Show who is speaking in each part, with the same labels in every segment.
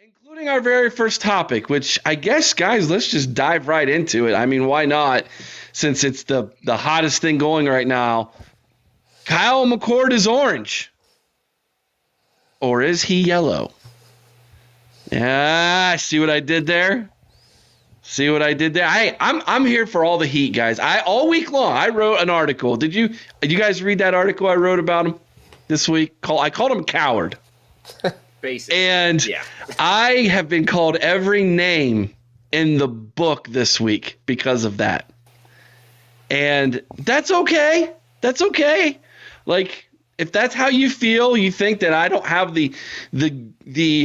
Speaker 1: Including our very first topic, which I guess, guys, let's just dive right into it. I mean, why not? Since it's the hottest thing going right now. Kyle McCord is orange. Or is he yellow? Yeah, see what I did there? See what I did there? I'm here for all the heat, guys. All week long I wrote an article. Did you guys read that article I wrote about him this week? I called him coward.
Speaker 2: Basically.
Speaker 1: And
Speaker 2: yeah.
Speaker 1: I have been called every name in the book this week because of that. And that's okay. That's okay. Like, if that's how you feel, you think that I don't have the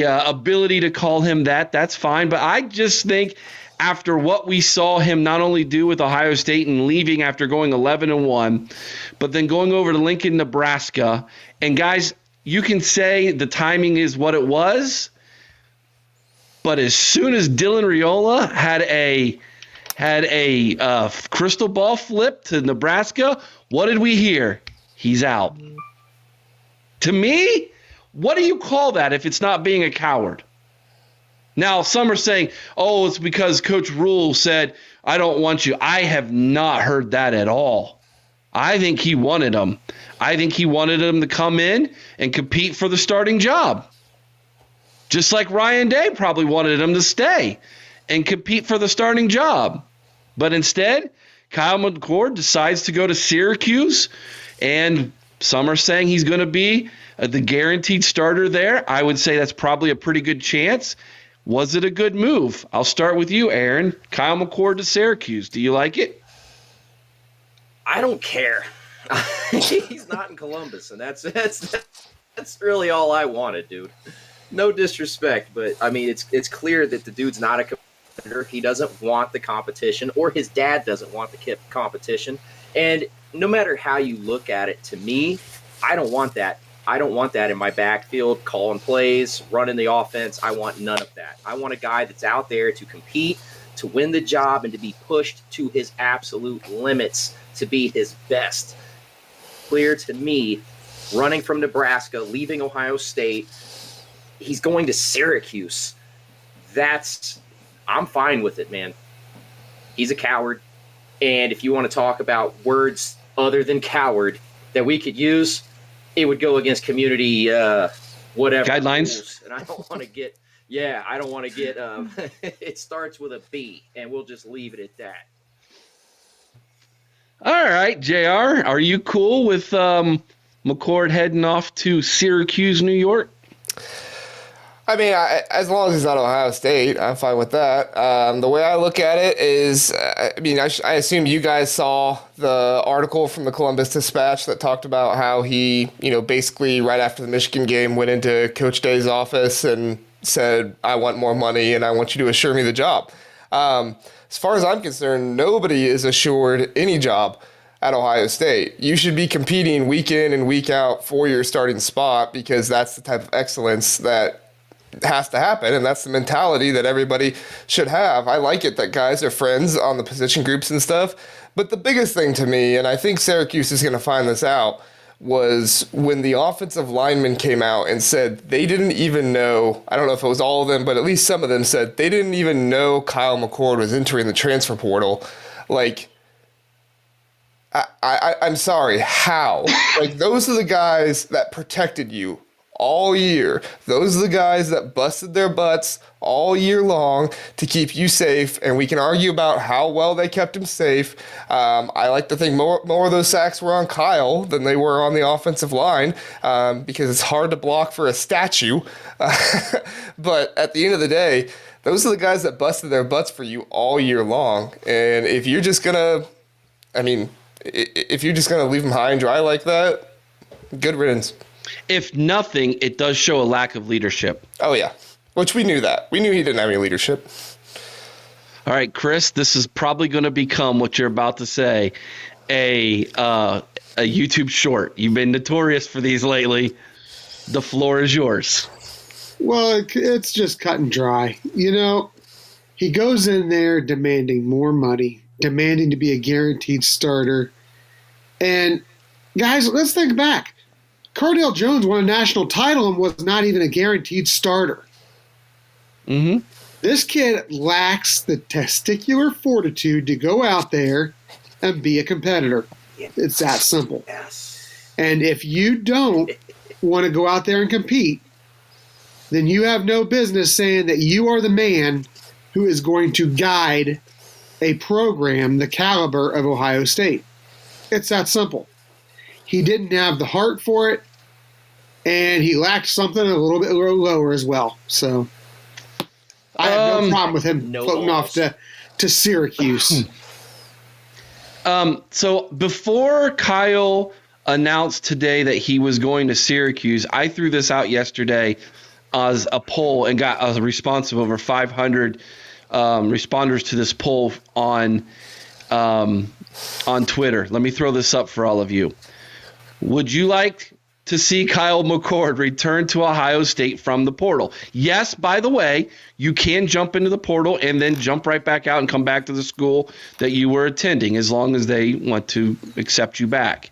Speaker 1: ability to call him that, that's fine. But I just think after what we saw him not only do with Ohio State and leaving after going 11-1, but then going over to Lincoln, Nebraska. And guys, you can say the timing is what it was, but as soon as Dylan Raiola had a crystal ball flip to Nebraska, what did we hear? He's out. To me, what do you call that if it's not being a coward? Now, some are saying, oh, it's because Coach Rule said, I don't want you. I have not heard that at all. I think he wanted him. I think he wanted him to come in and compete for the starting job. Just like Ryan Day probably wanted him to stay and compete for the starting job. But instead, Kyle McCord decides to go to Syracuse, and some are saying he's going to be the guaranteed starter there. I would say that's probably a pretty good chance. Was it a good move? I'll start with you, Aaron. Kyle McCord to Syracuse. Do you like it?
Speaker 2: I don't care. He's not in Columbus, and that's really all I wanted, dude. No disrespect, but I mean it's clear that the dude's not a competitor. He doesn't want the competition, or his dad doesn't want the competition. And no matter how you look at it, to me, I don't want that. I don't want that in my backfield, calling plays, running the offense. I want none of that. I want a guy that's out there to compete, to win the job, and to be pushed to his absolute limits to be his best. Clear to me, running from Nebraska, leaving Ohio State, he's going to Syracuse. I'm fine with it, man. He's a coward. And if you want to talk about words other than coward that we could use, it would go against community whatever
Speaker 1: guidelines.
Speaker 2: Rules. And I don't want to get it starts with a B, and we'll just leave it at that.
Speaker 1: All right, JR, are you cool with McCord heading off to Syracuse, New York?
Speaker 3: I mean, as long as he's not Ohio State, I'm fine with that. The way I look at it is, I assume you guys saw the article from the Columbus Dispatch that talked about how he, basically right after the Michigan game went into Coach Day's office and said, I want more money and I want you to assure me the job. As far as I'm concerned, nobody is assured any job at Ohio State. You should be competing week in and week out for your starting spot because that's the type of excellence that has to happen, and that's the mentality that everybody should have. I like it that guys are friends on the position groups and stuff, but the biggest thing to me, and I think Syracuse is going to find this out, was when the offensive linemen came out and said they didn't even know, I don't know if it was all of them, but at least some of them said they didn't even know Kyle McCord was entering the transfer portal. Like, I'm sorry, how? Like, those are the guys that protected you all year. Those are the guys that busted their butts all year long to keep you safe, and we can argue about how well they kept him safe. I like to think more of those sacks were on Kyle than they were on the offensive line because it's hard to block for a statue. But at the end of the day, those are the guys that busted their butts for you all year long. And if you're just going to, if you're just going to leave them high and dry like that, good riddance.
Speaker 1: If nothing, it does show a lack of leadership.
Speaker 3: Oh, yeah. Which we knew that. We knew he didn't have any leadership.
Speaker 1: All right, Chris, this is probably going to become what you're about to say, a YouTube short. You've been notorious for these lately. The floor is yours.
Speaker 4: Well, it's just cut and dry. He goes in there demanding more money, demanding to be a guaranteed starter. And, guys, let's think back. Cardale Jones won a national title and was not even a guaranteed starter.
Speaker 1: Mm-hmm.
Speaker 4: This kid lacks the testicular fortitude to go out there and be a competitor. It's that simple.
Speaker 2: Yes.
Speaker 4: And if you don't want to go out there and compete, then you have no business saying that you are the man who is going to guide a program the caliber of Ohio State. It's that simple. He didn't have the heart for it, and he lacked something a little bit lower as well. So I have no problem with him floating off to Syracuse.
Speaker 1: So before Kyle announced today that he was going to Syracuse, I threw this out yesterday as a poll and got a response of over 500 responders to this poll on Twitter. Let me throw this up for all of you. Would you like to see Kyle McCord return to Ohio State from the portal? Yes, by the way, you can jump into the portal and then jump right back out and come back to the school that you were attending as long as they want to accept you back.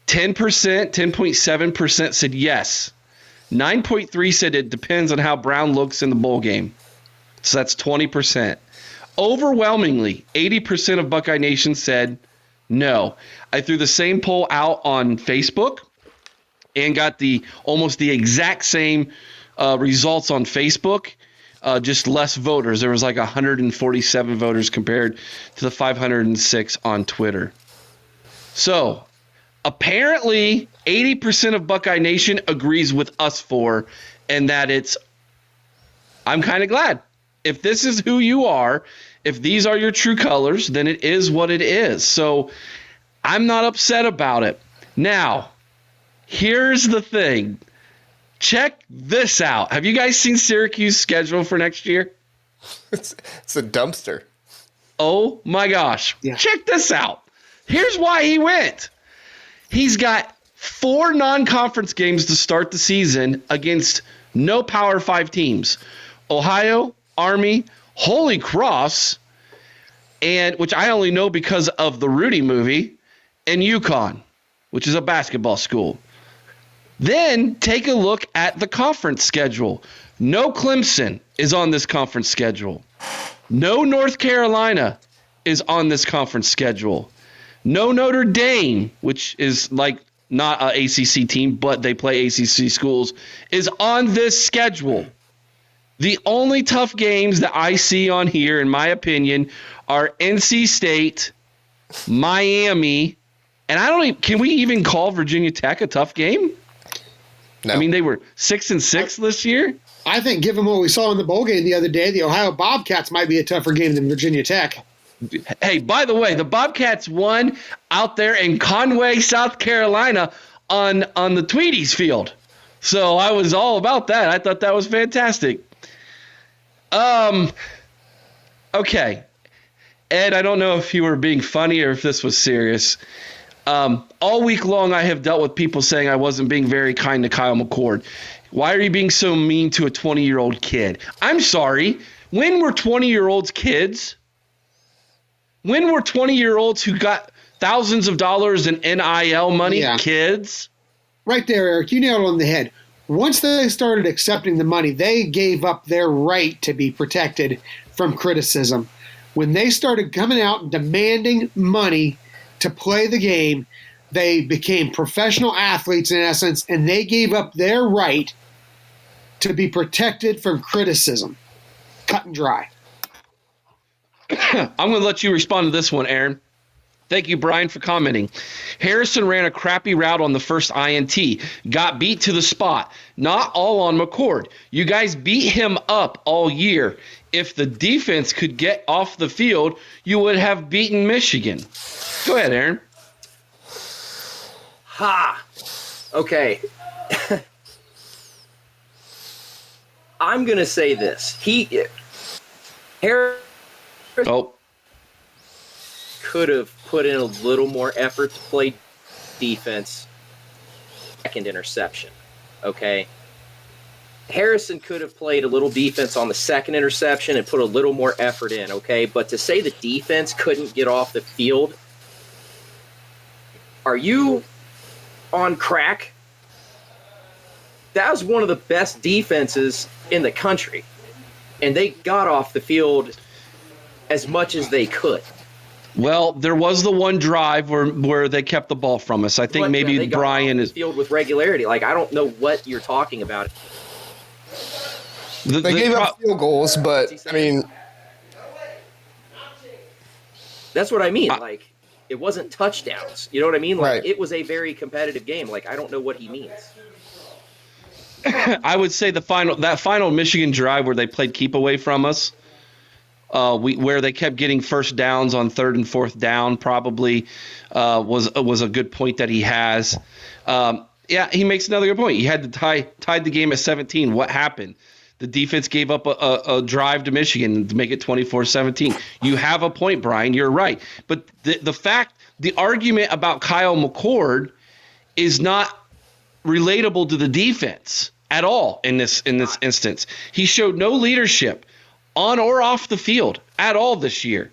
Speaker 1: 10%, 10.7% said yes. 9.3% said it depends on how Brown looks in the bowl game. So that's 20%. Overwhelmingly, 80% of Buckeye Nation said no. I threw the same poll out on Facebook and got almost the exact same results on Facebook, just less voters. There was like 147 voters compared to the 506 on Twitter. So apparently 80% of Buckeye Nation agrees with us and that I'm kind of glad. If this is who you are, if these are your true colors, then it is what it is. So I'm not upset about it. Now, here's the thing. Check this out. Have you guys seen Syracuse's schedule for next year?
Speaker 3: It's a dumpster.
Speaker 1: Oh, my gosh. Yeah. Check this out. Here's why he went. He's got 4 non-conference games to start the season against no Power 5 teams. Ohio, Army, Holy Cross, and which I only know because of the Rudy movie, and UConn, which is a basketball school. Then take a look at the conference schedule. No Clemson is on this conference schedule. No North Carolina is on this conference schedule. No Notre Dame, which is like not an ACC team, but they play ACC schools, is on this schedule. The only tough games that I see on here, in my opinion, are NC State, Miami, and can we even call Virginia Tech a tough game? No. I mean, they were 6-6 this year.
Speaker 4: I think given what we saw in the bowl game the other day, the Ohio Bobcats might be a tougher game than Virginia Tech.
Speaker 1: Hey, by the way, the Bobcats won out there in Conway, South Carolina on the Tweedies field. So I was all about that. I thought that was fantastic. Okay. Ed, I don't know if you were being funny or if this was serious. All week long, I have dealt with people saying I wasn't being very kind to Kyle McCord. Why are you being so mean to a 20-year-old kid? I'm sorry. When were 20-year-olds kids? When were 20-year-olds who got thousands of dollars in NIL money kids?
Speaker 4: Right there, Eric. You nailed it on the head. Once they started accepting the money, they gave up their right to be protected from criticism. When they started coming out and demanding money to play the game, they became professional athletes in essence, and they gave up their right to be protected from criticism. Cut and dry.
Speaker 1: I'm going to let you respond to this one, Aaron. Thank you, Brian, for commenting. Harrison ran a crappy route on the first INT. Got beat to the spot. Not all on McCord. You guys beat him up all year. If the defense could get off the field, you would have beaten Michigan. Go ahead, Aaron.
Speaker 2: Ha! Okay. I'm going to say this. Harrison could have put in a little more effort to play defense. Second interception, okay? Harrison could have played a little defense on the second interception and put a little more effort in, okay? But to say the defense couldn't get off the field, are you on crack? That was one of the best defenses in the country. and they got off the field as much as they could.
Speaker 1: Well, there was the one drive where they kept the ball from us. I think
Speaker 2: But,
Speaker 1: maybe
Speaker 2: they got
Speaker 1: Brian
Speaker 2: off
Speaker 1: is
Speaker 2: the field with regularity. Like, I don't know what you're talking about.
Speaker 3: They gave up field goals, but I mean,
Speaker 2: that's what I mean. Like, it wasn't touchdowns. You know what I mean? Like,
Speaker 3: Right.
Speaker 2: it was a very competitive game. Like, I don't know what he means.
Speaker 1: I would say that final Michigan drive where they played keep away from us, where they kept getting first downs on 3rd and 4th down, probably was a good point that he has. Yeah, he makes another good point. He had to tied the game at 17. What happened? The defense gave up a drive to Michigan to make it 24-17. You have a point, Brian. You're right. But the argument about Kyle McCord is not relatable to the defense at all in this instance. He showed no leadership on or off the field at all this year.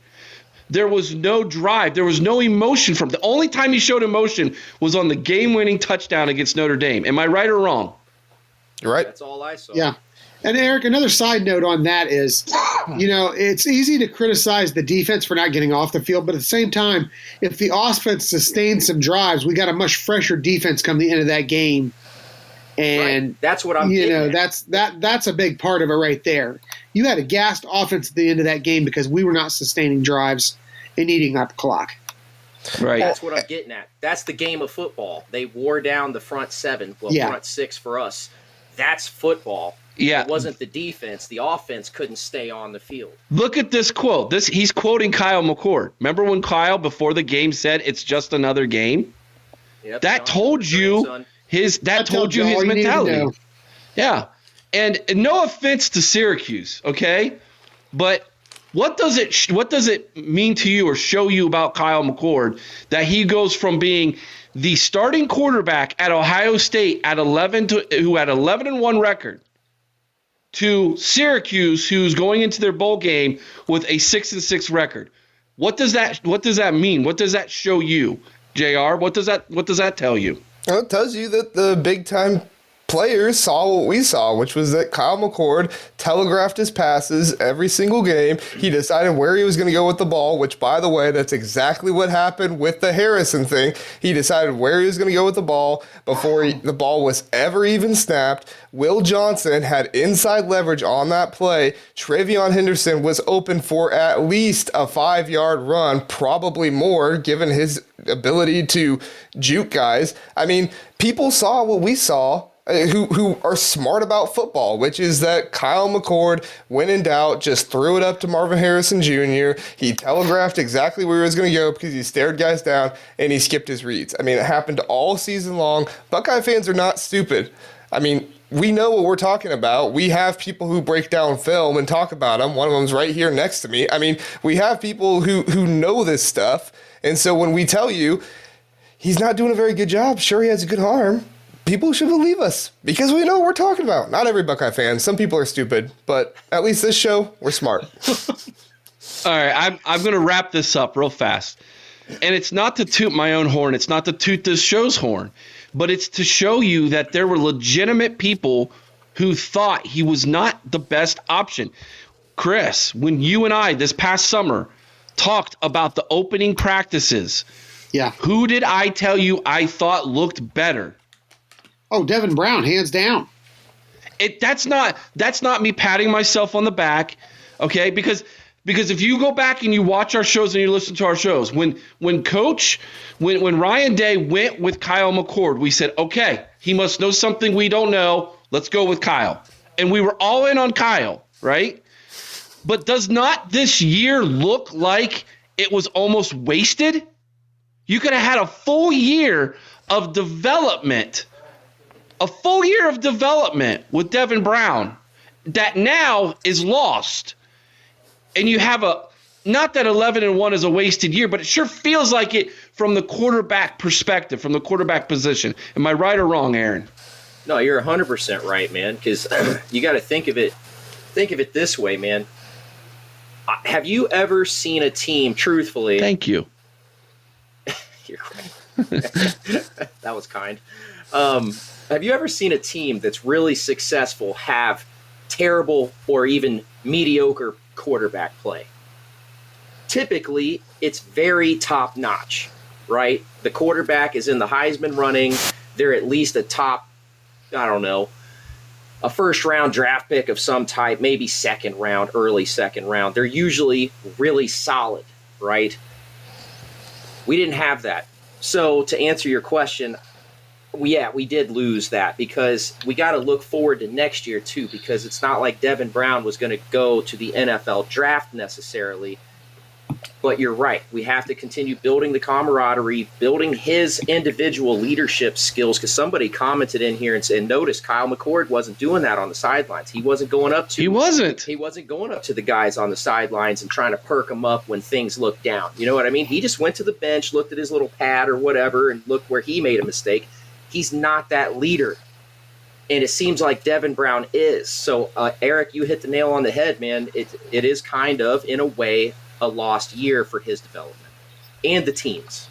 Speaker 1: There was no drive. There was no emotion from him. The only time he showed emotion was on the game-winning touchdown against Notre Dame. Am I right or wrong?
Speaker 3: you're right.
Speaker 2: That's all I saw.
Speaker 4: Yeah. And Eric, another side note on that is, it's easy to criticize the defense for not getting off the field, but at the same time, if the offense sustains some drives, we got a much fresher defense come the end of that game. And
Speaker 2: Right. That's what I'm getting at.
Speaker 4: that's a big part of it right there. You had a gassed offense at the end of that game because we were not sustaining drives and eating up the clock.
Speaker 1: Right.
Speaker 2: That's what I'm getting at. That's the game of football. They wore down the front 7, front 6 for us. That's football.
Speaker 1: Yeah.
Speaker 2: It wasn't the defense. The offense couldn't stay on the field.
Speaker 1: Look at this quote. He's quoting Kyle McCord. Remember when Kyle before the game said it's just another game?
Speaker 2: Yep,
Speaker 1: That told you his mentality. Yeah. And no offense to Syracuse, okay? But what does it mean to you or show you about Kyle McCord that he goes from being the starting quarterback at Ohio State at who had 11-1 record to Syracuse, who's going into their bowl game with a 6-6 record? What does that mean? What does that show you, JR? What does that tell you?
Speaker 3: Well, it tells you that the big-time players saw what we saw, which was that Kyle McCord telegraphed his passes every single game. He decided where he was going to go with the ball, which, by the way, that's exactly what happened with the Harrison thing. He decided where he was going to go with the ball before the ball was ever even snapped. Will Johnson had inside leverage on that play. Travion Henderson was open for at least a 5-yard run, probably more, given his ability to juke guys. I mean, people saw what we saw, who are smart about football, which is that Kyle McCord, when in doubt, just threw it up to Marvin Harrison Jr. He telegraphed exactly where he was going to go because he stared guys down and he skipped his reads. I mean, it happened all season long. Buckeye fans are not stupid. I mean, we know what we're talking about. We have people who break down film and talk about them. One of them's right here next to me. I mean, we have people who know this stuff. And so when we tell you he's not doing a very good job, sure, he has a good arm, people should believe us because we know what we're talking about. Not every Buckeye fan. Some people are stupid, but at least this show, we're smart.
Speaker 1: All right, I'm going to wrap this up real fast. And it's not to toot my own horn. It's not to toot this show's horn. But it's to show you that there were legitimate people who thought he was not the best option. Chris, when you and I this past summer talked about the opening practices, who did I tell you I thought looked better?
Speaker 4: Oh, Devin Brown, hands down.
Speaker 1: That's not me patting myself on the back, okay? Because if you go back and you watch our shows and you listen to our shows, when Ryan Day went with Kyle McCord, we said, okay, he must know something we don't know. Let's go with Kyle. And we were all in on Kyle, right? But does not this year look like it was almost wasted? You could have had a full year of development. A full year of development with Devin Brown that now is lost. And you have not that 11-1 is a wasted year, but it sure feels like it from the quarterback perspective, from the quarterback position. Am I right or wrong, Aaron?
Speaker 2: No, you're 100% right, man, because you got to think of it this way, man. Have you ever seen a team, truthfully?
Speaker 1: Thank you.
Speaker 2: You're right. That was kind. Have you ever seen a team that's really successful have terrible or even mediocre quarterback play. Typically, it's very top-notch, right? The quarterback is in the Heisman running. They're at least a top, I don't know, a first-round draft pick of some type, maybe second round, early second round. They're usually really solid, right? We didn't have that. So to answer your question, we did lose that because we got to look forward to next year too, because it's not like Devin Brown was going to go to the NFL draft necessarily. But you're right. We have to continue building the camaraderie, building his individual leadership skills, because somebody commented in here and noticed Kyle McCord wasn't doing that on the sidelines. He wasn't going up to the guys on the sidelines and trying to perk them up when things looked down. You know what I mean? He just went to the bench, looked at his little pad or whatever, and looked where he made a mistake. He's not that leader. And it seems like Devin Brown is. So, Eric, you hit the nail on the head, man. It is kind of, in a way, a lost year for his development and the teams.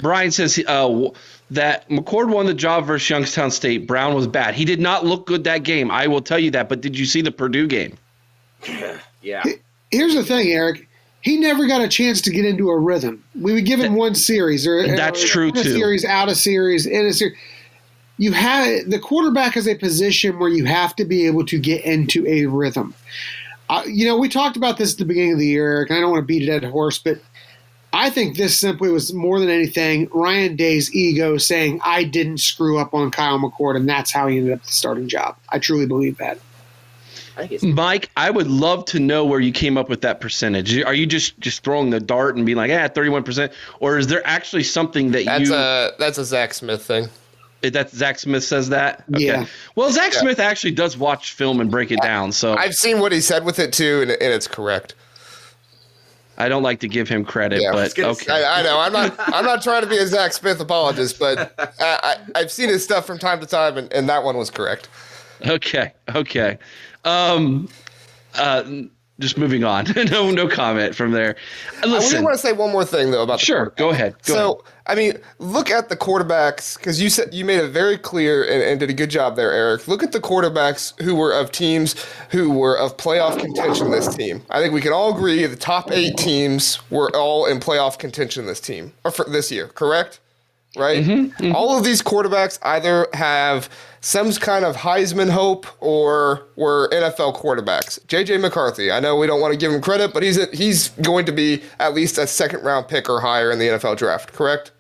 Speaker 1: Brian says that McCord won the job versus Youngstown State. Brown was bad. He did not look good that game. I will tell you that. But did you see the Purdue game?
Speaker 2: Yeah.
Speaker 4: Here's the thing, Eric. He never got a chance to get into a rhythm. We would give him one series,
Speaker 1: that's true too.
Speaker 4: Series, out of series, in a series. You have the quarterback is a position where you have to be able to get into a rhythm. We talked about this at the beginning of the year, Eric, and I don't want to beat a dead horse, but I think this simply was more than anything Ryan Day's ego saying, I didn't screw up on Kyle McCord, and that's how he ended up the starting job. I truly believe that.
Speaker 1: Mike, I would love to know where you came up with that percentage. Are you just throwing the dart and being like, 31%? Or is there actually something that
Speaker 3: That's a Zach Smith thing.
Speaker 1: That Zach Smith says that? Okay.
Speaker 4: Yeah.
Speaker 1: Well, Zach Smith actually does watch film and break it down. So
Speaker 3: I've seen what he said with it too, and it's correct.
Speaker 1: I don't like to give him credit, but okay.
Speaker 3: I know. I'm not trying to be a Zach Smith apologist, but I've seen his stuff from time to time, and that one was correct.
Speaker 1: Okay. Just moving on. No comment from there. Listen,
Speaker 3: I want to say one more thing though about the
Speaker 1: sure. Go ahead. Go ahead.
Speaker 3: Look at the quarterbacks, because you made it very clear and did a good job there, Eric. Look at the quarterbacks who were of teams who were of playoff contention this team. I think we can all agree the top 8 teams were all in playoff contention this year, correct? Right? Mm-hmm. All of these quarterbacks either have some kind of Heisman hope or were NFL quarterbacks. J.J. McCarthy, I know we don't want to give him credit, but he's going to be at least a second-round pick or higher in the NFL draft, correct?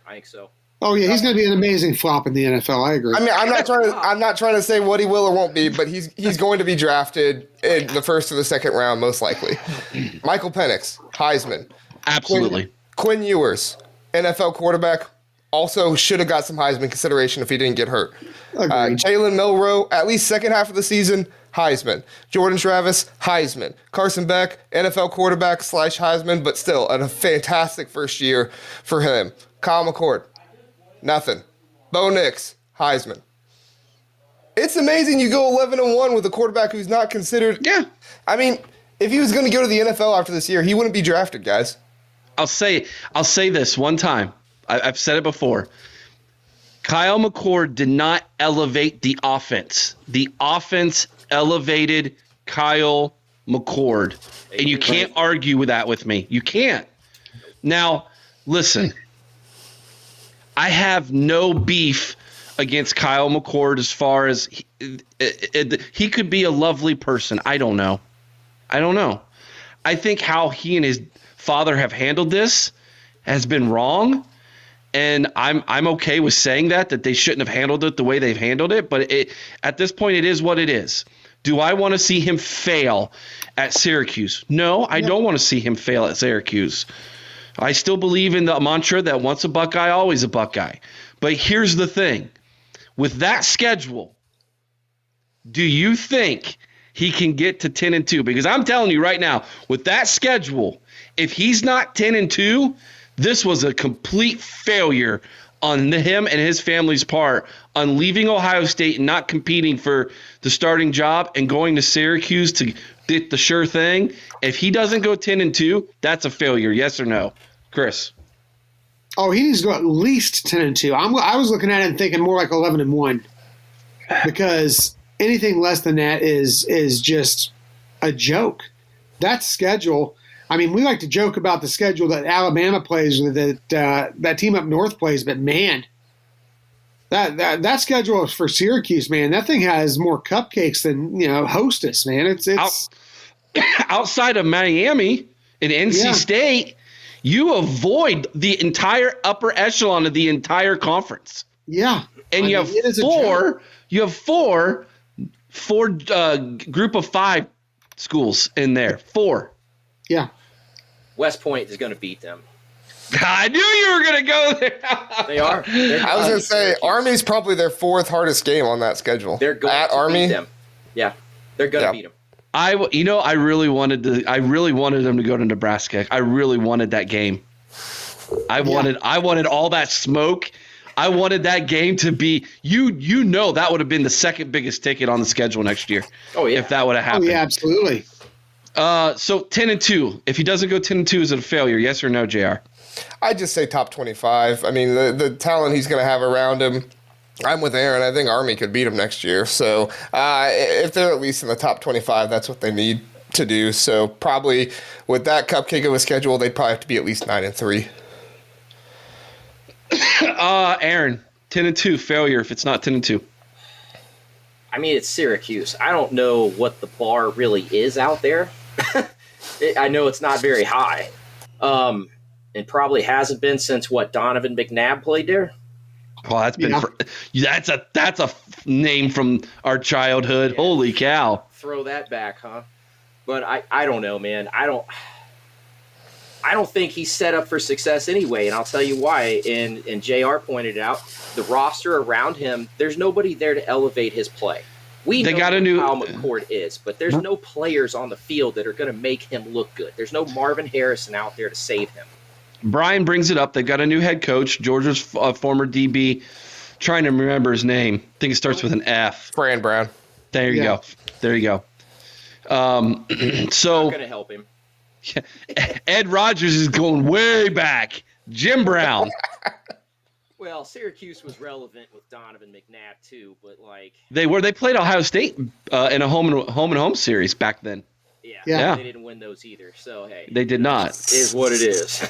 Speaker 2: I think so.
Speaker 4: Oh yeah, he's going to be an amazing flop in the NFL. I agree.
Speaker 3: I mean, I'm not trying to say what he will or won't be, but he's going to be drafted in the first or the second round, most likely. Michael Penix, Heisman.
Speaker 1: Absolutely.
Speaker 3: Quinn Ewers, NFL quarterback, also should have got some Heisman consideration if he didn't get hurt. Jalen Milroe, at least second half of the season, Heisman. Jordan Travis, Heisman. Carson Beck, NFL quarterback / Heisman, but still a fantastic first year for him. Kyle McCord, nothing. Bo Nix, Heisman. It's amazing you go 11-1 with a quarterback who's not considered.
Speaker 1: Yeah.
Speaker 3: I mean, if he was going to go to the NFL after this year, he wouldn't be drafted, guys.
Speaker 1: I'll say this one time. I've said it before. Kyle McCord did not elevate the offense. The offense elevated Kyle McCord. And you can't argue with that with me. You can't. Now, listen. I have no beef against Kyle McCord as far as he could be a lovely person. I don't know. I think how he and his father have handled this has been wrong. And I'm okay with saying that they shouldn't have handled it the way they've handled it. But at this point, it is what it is. Do I want to see him fail at Syracuse? No, I don't want to see him fail at Syracuse. I still believe in the mantra that once a Buckeye, always a Buckeye. But here's the thing. With that schedule, do you think he can get to 10-2? Because I'm telling you right now, with that schedule, if he's not 10-2, this was a complete failure on him and his family's part on leaving Ohio State and not competing for the starting job and going to Syracuse to get the sure thing. If he doesn't go 10-2, that's a failure. Yes or no, Chris?
Speaker 4: Oh, he needs to go at least 10-2. I was looking at it and thinking more like 11-1, because anything less than that is just a joke. That schedule. I mean, we like to joke about the schedule that Alabama plays, or that team up north plays, but man, that schedule for Syracuse, man, that thing has more cupcakes than Hostess, man. It's
Speaker 1: outside of Miami and NC State, you avoid the entire upper echelon of the entire conference.
Speaker 4: Yeah,
Speaker 1: and you have four group of 5 schools in there. 4.
Speaker 4: Yeah.
Speaker 2: West Point is going to beat them.
Speaker 1: I knew you were going to go there.
Speaker 2: They are.
Speaker 3: I was going to say, Army's probably their 4th hardest game on that schedule.
Speaker 2: They're going
Speaker 3: at
Speaker 2: to
Speaker 3: Army.
Speaker 2: beat them. Yeah, they're going to beat them.
Speaker 1: I really wanted them to go to Nebraska. I really wanted that game. I wanted all that smoke. I wanted that game to be that would have been the second biggest ticket on the schedule next year.
Speaker 2: Oh yeah,
Speaker 1: if that would have happened.
Speaker 4: Oh yeah, absolutely.
Speaker 1: So 10-2. If he doesn't go 10-2, is it a failure? Yes or no, JR?
Speaker 3: I'd just say top 25. I mean, the talent he's going to have around him. I'm with Aaron. I think Army could beat him next year. So if they're at least in the top 25, that's what they need to do. So probably with that cupcake of a schedule, they'd probably have to be at least 9-3.
Speaker 1: Aaron, 10-2 failure if it's not 10-2.
Speaker 2: I mean, it's Syracuse. I don't know what the bar really is out there. I know it's not very high. And probably hasn't been since Donovan McNabb played there.
Speaker 1: Well, that's been that's a name from our childhood. Yeah. Holy cow!
Speaker 2: Throw that back, huh? But I don't know, man. I don't think he's set up for success anyway, and I'll tell you why. And JR pointed out the roster around him. There's nobody there to elevate his play. They know got a new Kyle McCord is, but there's no players on the field that are going to make him look good. There's no Marvin Harrison out there to save him.
Speaker 1: Brian brings it up. They've got a new head coach, Georgia's former DB. Trying to remember his name. I think it starts with an F.
Speaker 3: Fran Brown.
Speaker 1: There you go. There you go. So
Speaker 2: I'm going to help him.
Speaker 1: Ed Rogers is going way back. Jim Brown.
Speaker 2: Well, Syracuse was relevant with Donovan McNabb too, but
Speaker 1: they played Ohio State in a home and home series back then.
Speaker 2: Yeah. They didn't win those either. So hey,
Speaker 1: they did not.
Speaker 2: Is what it is.